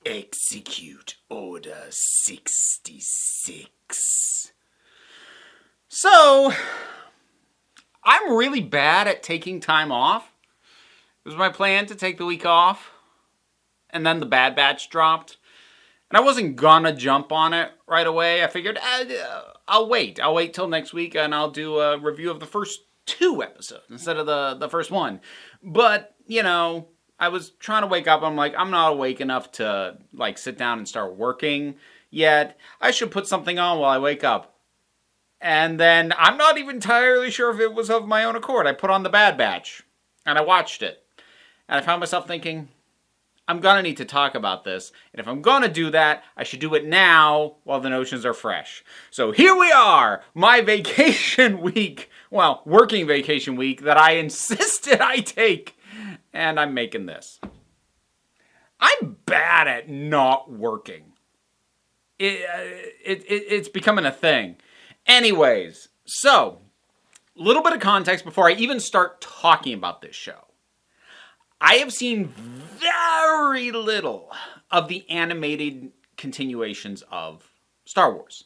Execute Order 66. So, I'm really bad at taking time off. It was my plan to take the week off, and then the Bad Batch dropped. And I wasn't gonna jump on it right away. I figured, I'll wait. I'll wait till next week, and I'll do a review of the first 2 episodes instead of the first one. But, I was trying to wake up. I'm like, I'm not awake enough to, sit down and start working yet. I should put something on while I wake up. And then I'm not even entirely sure if it was of my own accord. I put on the Bad Batch, and I watched it. And I found myself thinking, I'm going to need to talk about this. And if I'm going to do that, I should do it now while the notions are fresh. So here we are, my vacation week. Well, working vacation week that I insisted I take. And I'm making this. I'm bad at not working. It's becoming a thing. Anyways, so, a little bit of context before I even start talking about this show. I have seen very little of the animated continuations of Star Wars.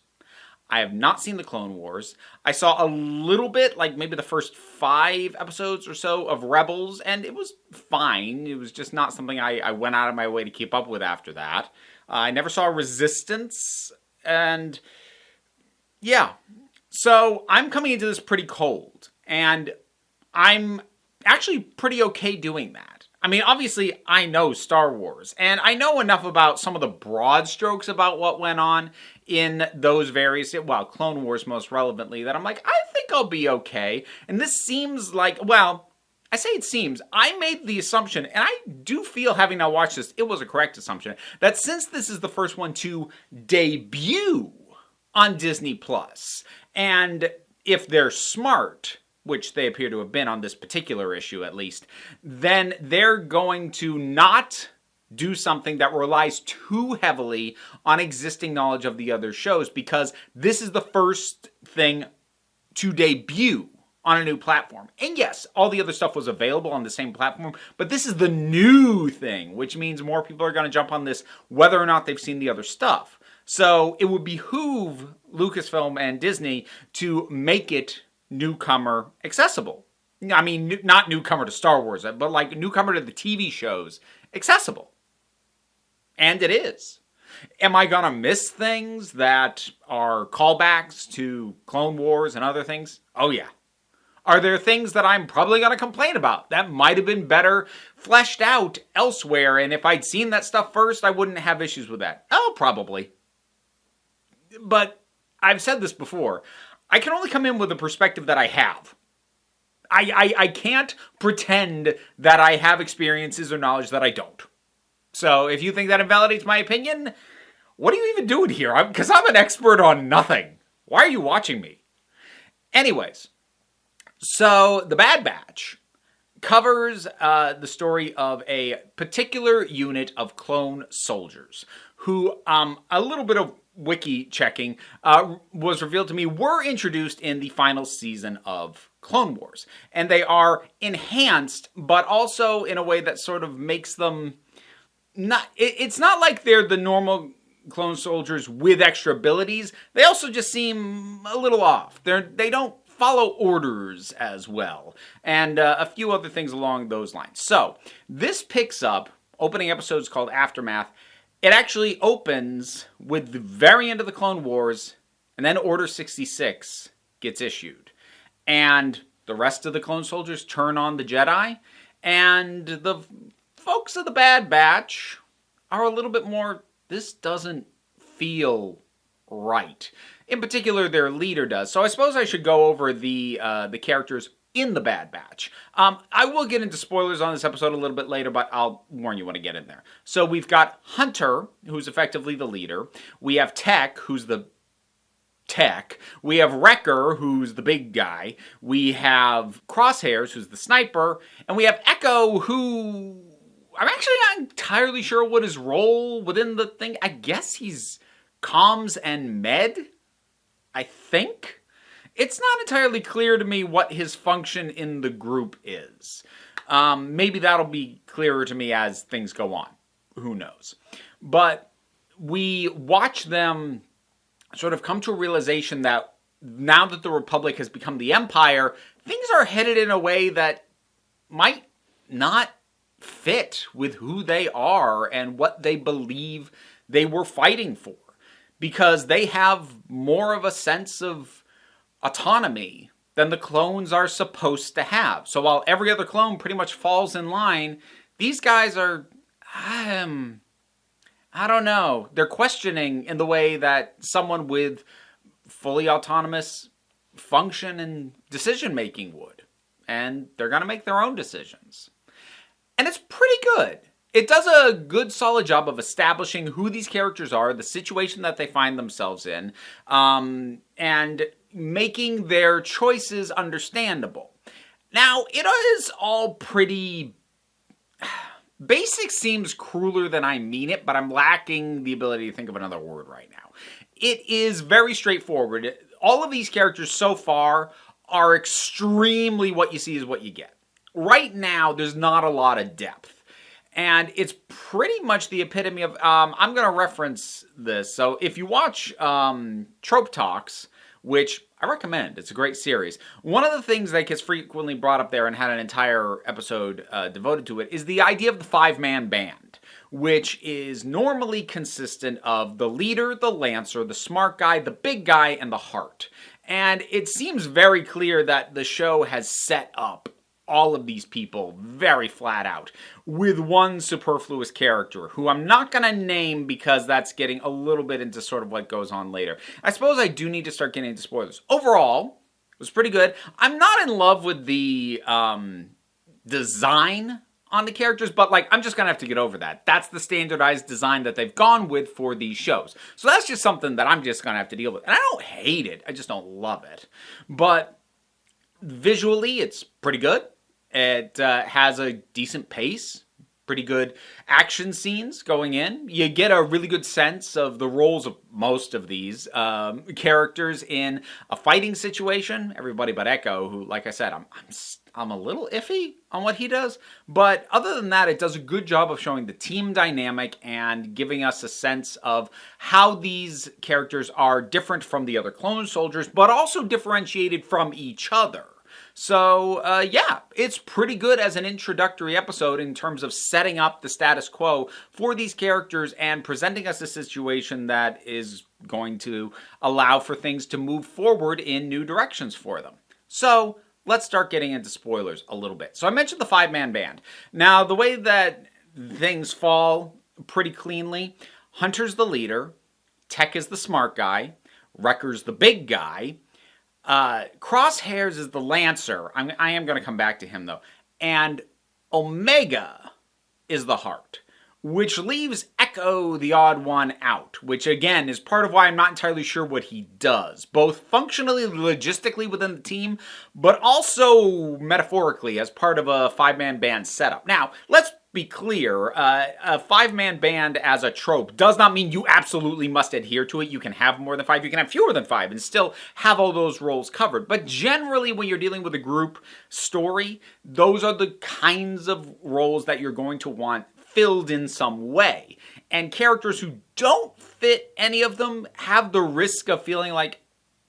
I have not seen the Clone Wars. I saw a little bit, maybe the first 5 episodes or so of Rebels, and it was fine. It was just not something I went out of my way to keep up with after that. I never saw Resistance, and yeah. So I'm coming into this pretty cold, and I'm actually pretty okay doing that. I mean, obviously, I know Star Wars, and I know enough about some of the broad strokes about what went on in those various, Clone Wars most relevantly, that I'm like, I think I'll be okay. And this seems like, I say it seems, I made the assumption, and I do feel, having now watched this, it was a correct assumption, that since this is the first one to debut on Disney+, and if they're smart, which they appear to have been on this particular issue at least, then they're going to not do something that relies too heavily on existing knowledge of the other shows, because this is the first thing to debut on a new platform. And yes, all the other stuff was available on the same platform, but this is the new thing, which means more people are going to jump on this whether or not they've seen the other stuff. So it would behoove Lucasfilm and Disney to make it newcomer accessible. I mean, not newcomer to Star Wars, but newcomer to the TV shows accessible. And it is. Am I gonna miss things that are callbacks to Clone Wars and other things? Oh yeah. Are there things that I'm probably gonna complain about that might have been better fleshed out elsewhere, and if I'd seen that stuff first, I wouldn't have issues with that? Oh, probably. But I've said this before. I can only come in with the perspective that I have. I can't pretend that I have experiences or knowledge that I don't. So if you think that invalidates my opinion, what are you even doing here? Because I'm an expert on nothing. Why are you watching me? Anyways, so the Bad Batch covers the story of a particular unit of clone soldiers who, a little bit of wiki checking was revealed to me, were introduced in the final season of Clone Wars. And they are enhanced, but also in a way that sort of makes them not... It's not like they're the normal clone soldiers with extra abilities. They also just seem a little off. They don't follow orders as well. And a few other things along those lines. So, this picks up, opening episodes called Aftermath. It actually opens with the very end of the Clone Wars, and then Order 66 gets issued. And the rest of the clone soldiers turn on the Jedi, and the folks of the Bad Batch are a little bit more, this doesn't feel right. In particular, their leader does. So I suppose I should go over the characters in the Bad Batch. I will get into spoilers on this episode a little bit later, but I'll warn you when I get in there. So we've got Hunter, who's effectively the leader. We have Tech, who's the tech. We have Wrecker, who's the big guy. We have Crosshairs, who's the sniper. And we have Echo, who... I'm actually not entirely sure what his role within the thing... I guess he's comms and med? I think? It's not entirely clear to me what his function in the group is. Maybe that'll be clearer to me as things go on. Who knows? but we watch them sort of come to a realization that now that the Republic has become the Empire, things are headed in a way that might not fit with who they are and what they believe they were fighting for. Because they have more of a sense of autonomy than the clones are supposed to have. So while every other clone pretty much falls in line, these guys are, I don't know, they're questioning in the way that someone with fully autonomous function and decision making would. And they're going to make their own decisions. And it's pretty good. It does a good solid job of establishing who these characters are, the situation that they find themselves in, and making their choices understandable. Now, it is all pretty... Basic seems crueler than I mean it, but I'm lacking the ability to think of another word right now. It is very straightforward. All of these characters so far are extremely what you see is what you get. Right now, there's not a lot of depth. And it's pretty much the epitome of, I'm going to reference this. So if you watch Trope Talks, which I recommend, it's a great series. One of the things that gets frequently brought up there and had an entire episode devoted to it is the idea of the five-man band, which is normally consistent of the leader, the lancer, the smart guy, the big guy, and the heart. And it seems very clear that the show has set up all of these people very flat out with one superfluous character who I'm not going to name because that's getting a little bit into sort of what goes on later. I suppose I do need to start getting into spoilers. Overall, it was pretty good. I'm not in love with the design on the characters, but I'm just going to have to get over that. That's the standardized design that they've gone with for these shows. So that's just something that I'm just going to have to deal with. And I don't hate it. I just don't love it. But visually, it's pretty good. It has a decent pace, pretty good action scenes going in. You get a really good sense of the roles of most of these characters in a fighting situation. Everybody but Echo, who, like I said, I'm a little iffy on what he does. But other than that, it does a good job of showing the team dynamic and giving us a sense of how these characters are different from the other clone soldiers, but also differentiated from each other. So, yeah, it's pretty good as an introductory episode in terms of setting up the status quo for these characters and presenting us a situation that is going to allow for things to move forward in new directions for them. So, let's start getting into spoilers a little bit. So, I mentioned the five-man band. Now, the way that things fall pretty cleanly, Hunter's the leader, Tech is the smart guy, Wrecker's the big guy, Crosshairs is the Lancer. I am going to come back to him, though. And Omega is the Heart, which leaves Echo, the odd one, out, which, again, is part of why I'm not entirely sure what he does, both functionally, logistically within the team, but also metaphorically as part of a five-man band setup. Now, let's be clear, a five-man band as a trope does not mean you absolutely must adhere to it. You can have more than five, you can have fewer than five, and still have all those roles covered. But generally, when you're dealing with a group story, those are the kinds of roles that you're going to want filled in some way. And characters who don't fit any of them have the risk of feeling like,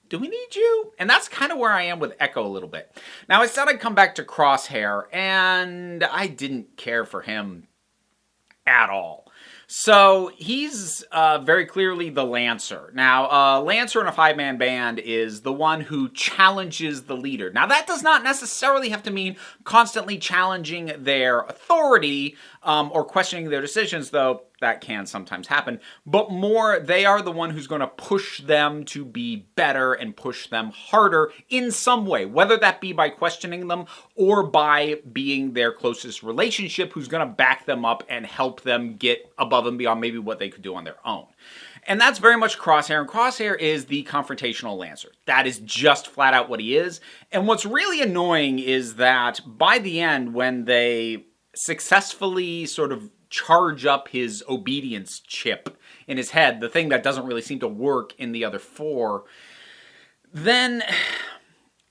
do we need you? And that's kind of where I am with Echo a little bit. Now, I said I'd come back to Crosshair, and I didn't care for him at all. So, he's very clearly the Lancer. Now, Lancer in a five-man band is the one who challenges the leader. Now, that does not necessarily have to mean constantly challenging their authority or questioning their decisions, though that can sometimes happen. But more, they are the one who's going to push them to be better and push them harder in some way, whether that be by questioning them or by being their closest relationship who's going to back them up and help them get above and beyond maybe what they could do on their own. And that's very much Crosshair, and Crosshair is the confrontational Lancer. That is just flat out what he is. And what's really annoying is that by the end, when they successfully sort of charge up his obedience chip in his head, the thing that doesn't really seem to work in the other four, then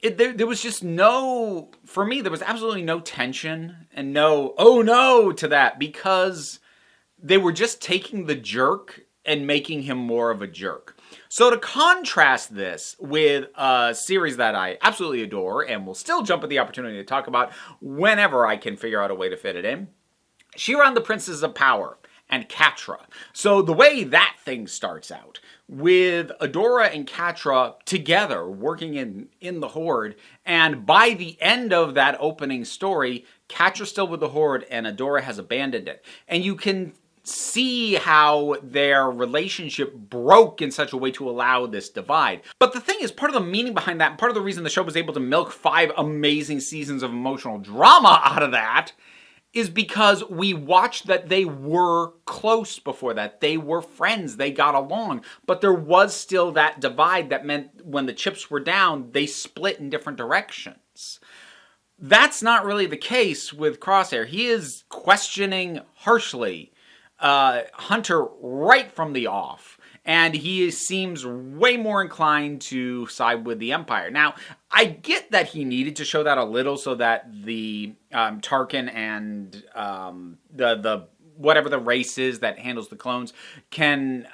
there was just no, for me, there was absolutely no tension and no, oh no, to that, because They were just taking the jerk and making him more of a jerk. So to contrast this with a series that I absolutely adore and will still jump at the opportunity to talk about whenever I can figure out a way to fit it in, She-Ra and the Princess of Power and Catra. So the way that thing starts out, with Adora and Catra together working in the Horde, and by the end of that opening story, Catra's still with the Horde and Adora has abandoned it. And you can see how their relationship broke in such a way to allow this divide. But the thing is, part of the meaning behind that, part of the reason the show was able to milk 5 amazing seasons of emotional drama out of that, is because we watched that they were close before that. They were friends. They got along. But there was still that divide that meant when the chips were down, they split in different directions. That's not really the case with Crosshair. He is questioning harshly Hunter right from the off. And he seems way more inclined to side with the Empire. Now, I get that he needed to show that a little so that the Tarkin and the whatever the race is that handles the clones can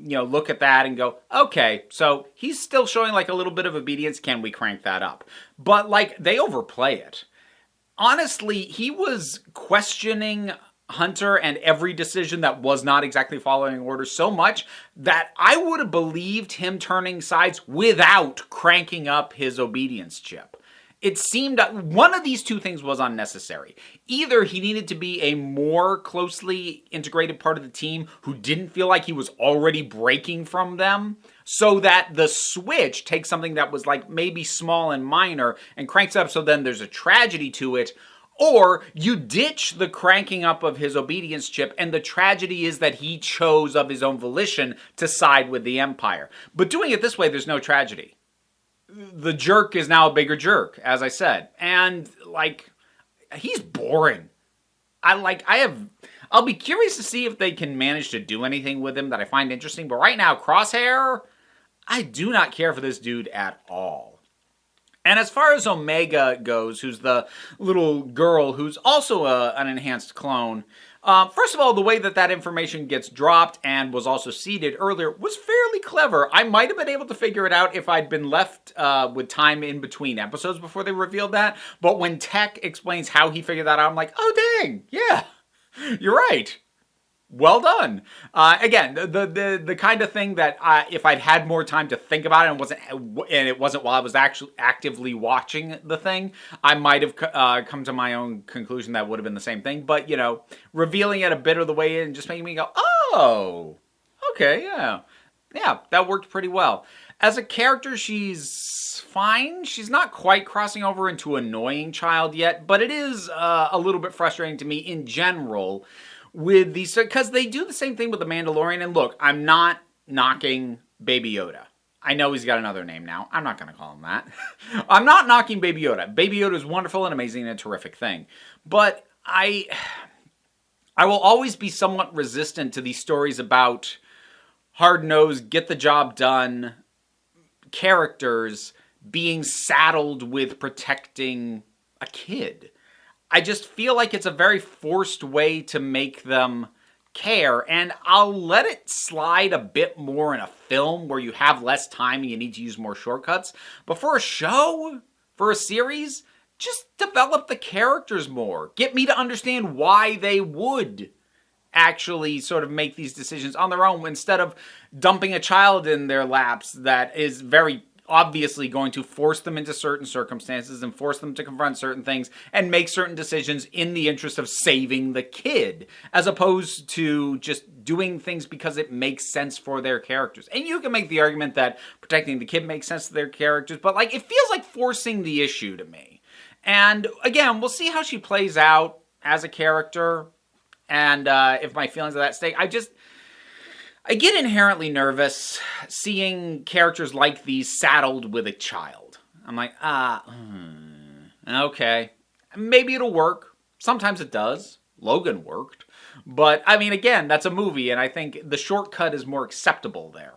look at that and go, okay, so he's still showing like a little bit of obedience. Can we crank that up? But like they overplay it. Honestly, he was questioning Hunter and every decision that was not exactly following orders so much that I would have believed him turning sides without cranking up his obedience chip. It seemed that one of these two things was unnecessary. Either he needed to be a more closely integrated part of the team who didn't feel like he was already breaking from them, so that the switch takes something that was like maybe small and minor and cranks up so then there's a tragedy to it. Or you ditch the cranking up of his obedience chip, and the tragedy is that he chose of his own volition to side with the Empire. But doing it this way, there's no tragedy. The jerk is now a bigger jerk, as I said. And, like, he's boring. I'll be curious to see if they can manage to do anything with him that I find interesting. But right now, Crosshair, I do not care for this dude at all. And as far as Omega goes, who's the little girl who's also an enhanced clone, first of all, the way that information gets dropped and was also seeded earlier was fairly clever. I might have been able to figure it out if I'd been left with time in between episodes before they revealed that. But when Tech explains how he figured that out, I'm like, oh dang, yeah, you're right. Well done. Again, the kind of thing that if I'd had more time to think about it and it wasn't while I was actually actively watching the thing, I might have come to my own conclusion that would have been the same thing. But, revealing it a bit of the way in just making me go, oh, okay, yeah. Yeah, that worked pretty well. As a character, she's fine. She's not quite crossing over into annoying child yet, but it is a little bit frustrating to me in general with these, because they do the same thing with the Mandalorian. And look, I'm not knocking Baby Yoda. I know he's got another name now. I'm not going to call him that. I'm not knocking Baby Yoda. Baby Yoda is wonderful and amazing and a terrific thing. But I will always be somewhat resistant to these stories about hard-nosed, get-the-job-done characters being saddled with protecting a kid. I just feel like it's a very forced way to make them care, and I'll let it slide a bit more in a film where you have less time and you need to use more shortcuts. But for a show, for a series, just develop the characters more. Get me to understand why they would actually sort of make these decisions on their own instead of dumping a child in their laps that is very obviously going to force them into certain circumstances and force them to confront certain things and make certain decisions in the interest of saving the kid, as opposed to just doing things because it makes sense for their characters. And you can make the argument that protecting the kid makes sense to their characters, but like it feels like forcing the issue to me. And again, we'll see how she plays out as a character and if my feelings are that stake. I get inherently nervous seeing characters like these saddled with a child. I'm like, okay. Maybe it'll work. Sometimes it does. Logan worked. But, I mean, again, that's a movie, and I think the shortcut is more acceptable there.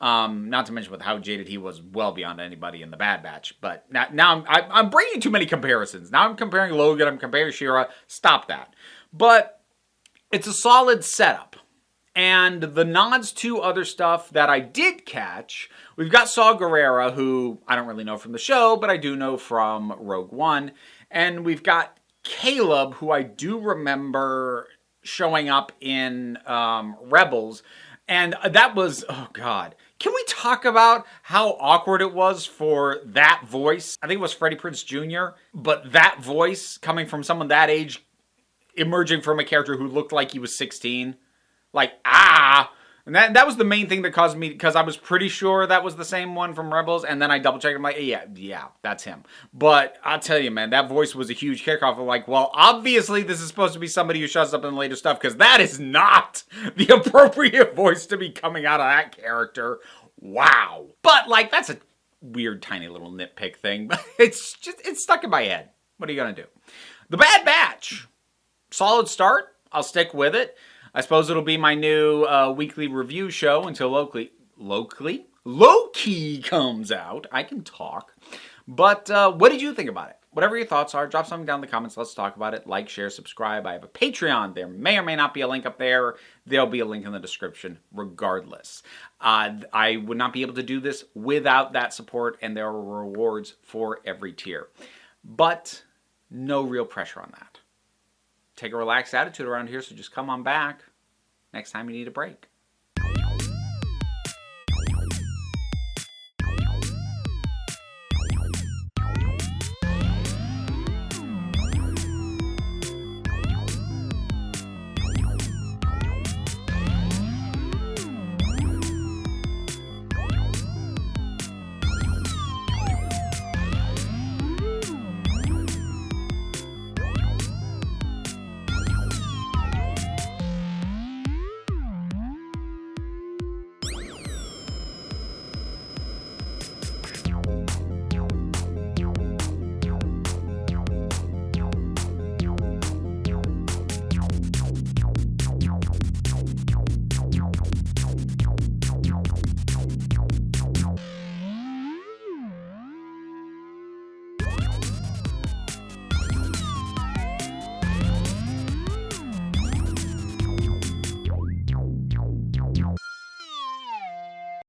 Not to mention with how jaded he was well beyond anybody in the Bad Batch. But now I'm bringing too many comparisons. Now I'm comparing Logan, I'm comparing She-Ra. Stop that. But It's a solid setup. And the nods to other stuff that I did catch, we've got Saw Gerrera, who I don't really know from the show, but I do know from Rogue One. And we've got Caleb, who I do remember showing up in Rebels. And that was, oh God. Can we talk about how awkward it was for that voice? I think it was Freddie Prinze Jr., but that voice coming from someone that age, emerging from a character who looked like he was 16. Like, And that was the main thing that caused me, because I was pretty sure that was the same one from Rebels, and then I double-checked, I'm like, yeah, that's him. But I'll tell you, man, that voice was a huge kickoff. I'm like, well, obviously this is supposed to be somebody who shows up in later stuff, because that is not the appropriate voice to be coming out of that character. Wow. But, like, that's a weird, tiny little nitpick thing, but it's stuck in my head. What are you gonna do? The Bad Batch. Solid start. I'll stick with it. I suppose it'll be my new weekly review show until Loki comes out. I can talk. But what did you think about it? Whatever your thoughts are, drop something down in the comments. Let's talk about it. Like, share, subscribe. I have a Patreon. There may or may not be a link up there. There'll be a link in the description regardless. I would not be able to do this without that support, and there are rewards for every tier. But no real pressure on that. Take a relaxed attitude around here, so just come on back next time you need a break.